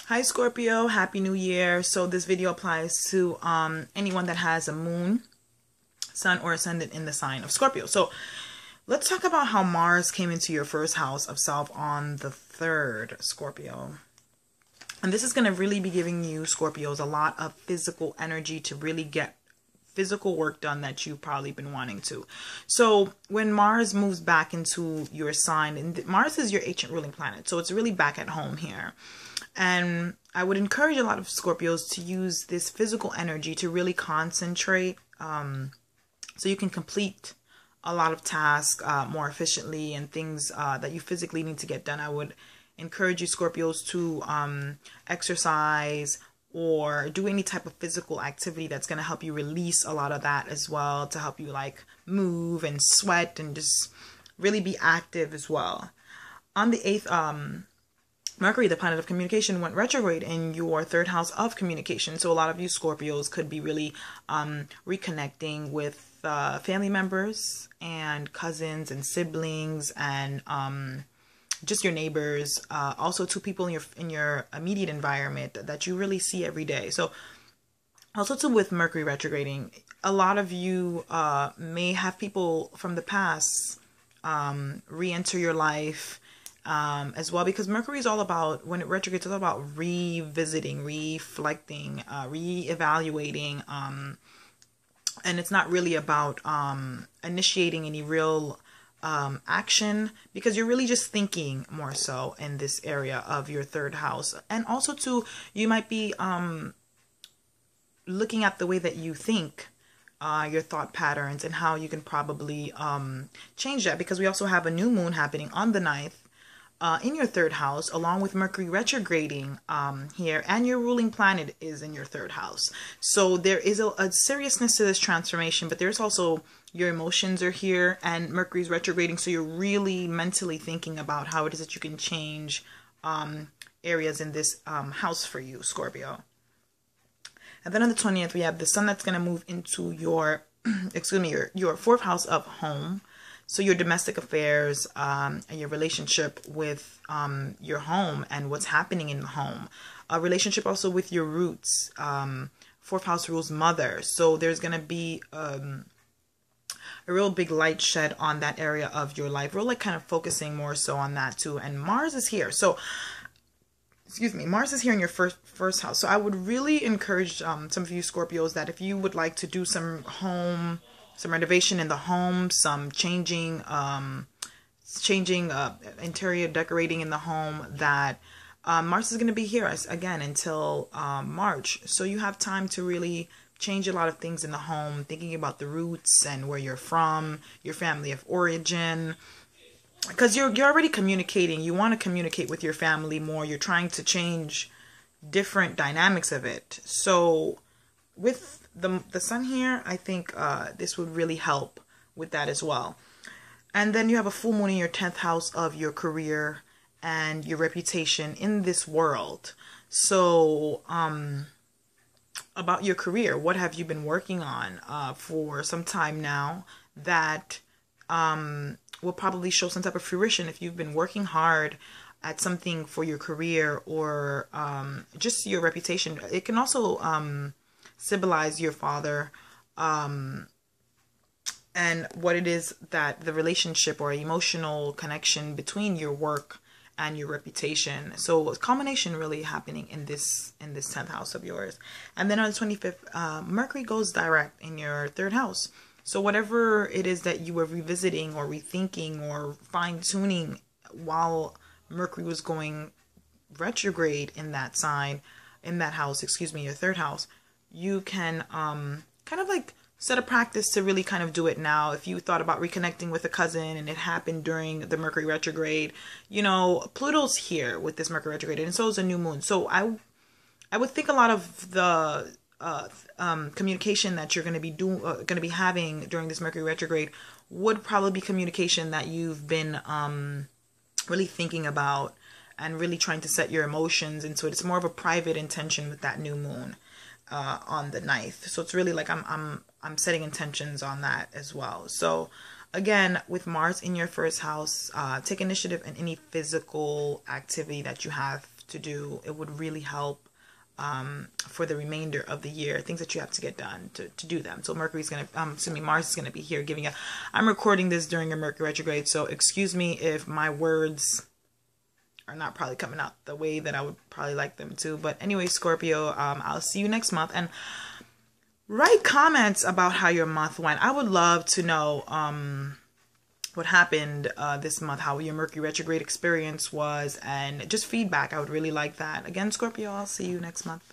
Hi Scorpio, Happy New Year. So this video applies to anyone that has a moon, sun, or ascendant in the sign of Scorpio. So let's talk about how Mars came into your first house of self on the 3rd, Scorpio. And this is going to really be giving you, Scorpios, a lot of physical energy to really get physical work done that you've probably been wanting to. So when Mars moves back into your sign, and Mars is your ancient ruling planet, so it's really back at home here. And I would encourage a lot of Scorpios to use this physical energy to really concentrate so you can complete a lot of tasks more efficiently and things that you physically need to get done. I would encourage you, Scorpios, to exercise or do any type of physical activity that's going to help you release a lot of that as well, to help you like move and sweat and just really be active as well. On the 8th, Mercury, the planet of communication, went retrograde in your 3rd house of communication. So a lot of you Scorpios could be really reconnecting with family members and cousins and siblings and just your neighbors, also to people in your immediate environment that you really see every day. So also too, with Mercury retrograding, a lot of you may have people from the past re-enter your life as well, because Mercury is all about, when it retrogrades, it's all about revisiting, reflecting, reevaluating, and it's not really about initiating any real action, because you're really just thinking more so in this area of your 3rd house. And also too, you might be looking at the way that you think, your thought patterns, and how you can probably change that, because we also have a new moon happening on the 9th in your 3rd house, along with Mercury retrograding here, and your ruling planet is in your 3rd house. So there is a seriousness to this transformation, but there's also your emotions are here, and Mercury's retrograding, so you're really mentally thinking about how it is that you can change areas in this house for you, Scorpio. And then on the 20th, we have the sun that's going to move into your excuse me, your 4th house of home. So your domestic affairs and your relationship with your home and what's happening in the home. A relationship also with your roots. 4th house rules mother. So there's going to be a real big light shed on that area of your life. We're like kind of focusing more so on that too. And Mars is here. So, excuse me, Mars is here in your first house. So I would really encourage some of you Scorpios that if you would like to do some renovation in the home, some changing interior decorating in the home, that Mars is going to be here again until March. So you have time to really change a lot of things in the home, thinking about the roots and where you're from, your family of origin, because you're already communicating. You want to communicate with your family more. You're trying to change different dynamics of it. So with the sun here, I think this would really help with that as well. And then you have a full moon in your 10th house of your career and your reputation in this world. So about your career, what have you been working on for some time now that will probably show some type of fruition if you've been working hard at something for your career or just your reputation. It can also symbolize your father and what it is that the relationship or emotional connection between your work and your reputation. So a combination really happening in this 10th house of yours. And then on the 25th, Mercury goes direct in your 3rd house. So whatever it is that you were revisiting or rethinking or fine-tuning while Mercury was going retrograde in that sign, in that house, excuse me, your 3rd house, you can kind of like set a practice to really kind of do it now. If you thought about reconnecting with a cousin and it happened during the Mercury retrograde, you know, Pluto's here with this Mercury retrograde, and so is a new moon. So I would think a lot of the communication that you're going to be having during this Mercury retrograde would probably be communication that you've been really thinking about and really trying to set your emotions into it. It's more of a private intention with that new moon on the 9th. So it's really like I'm setting intentions on that as well. So again, with Mars in your 1st house, take initiative in any physical activity that you have to do. It would really help for the remainder of the year, things that you have to get done to do them. So Mercury's going to, Mars is going to be here giving I'm recording this during a Mercury retrograde, so excuse me if my words are not probably coming out the way that I would probably like them to. But anyway, Scorpio, I'll see you next month. And write comments about how your month went. I would love to know what happened this month, how your Mercury retrograde experience was, and just feedback. I would really like that. Again, Scorpio, I'll see you next month.